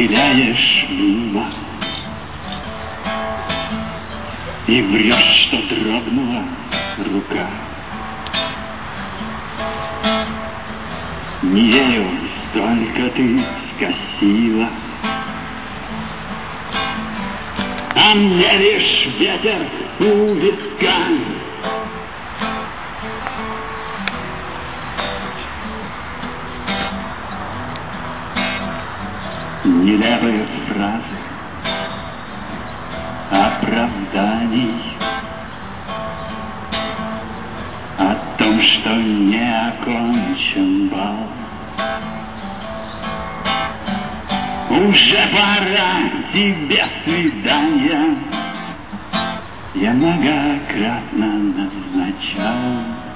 Ковыляешь мимо и врешь, что дрогнула рука. Не ею столько ты скосила, а мне лишь ветер у виска. Нелепые фразы оправданий о том, что не окончен бал. Уже пора тебе свидания, я многократно назначал.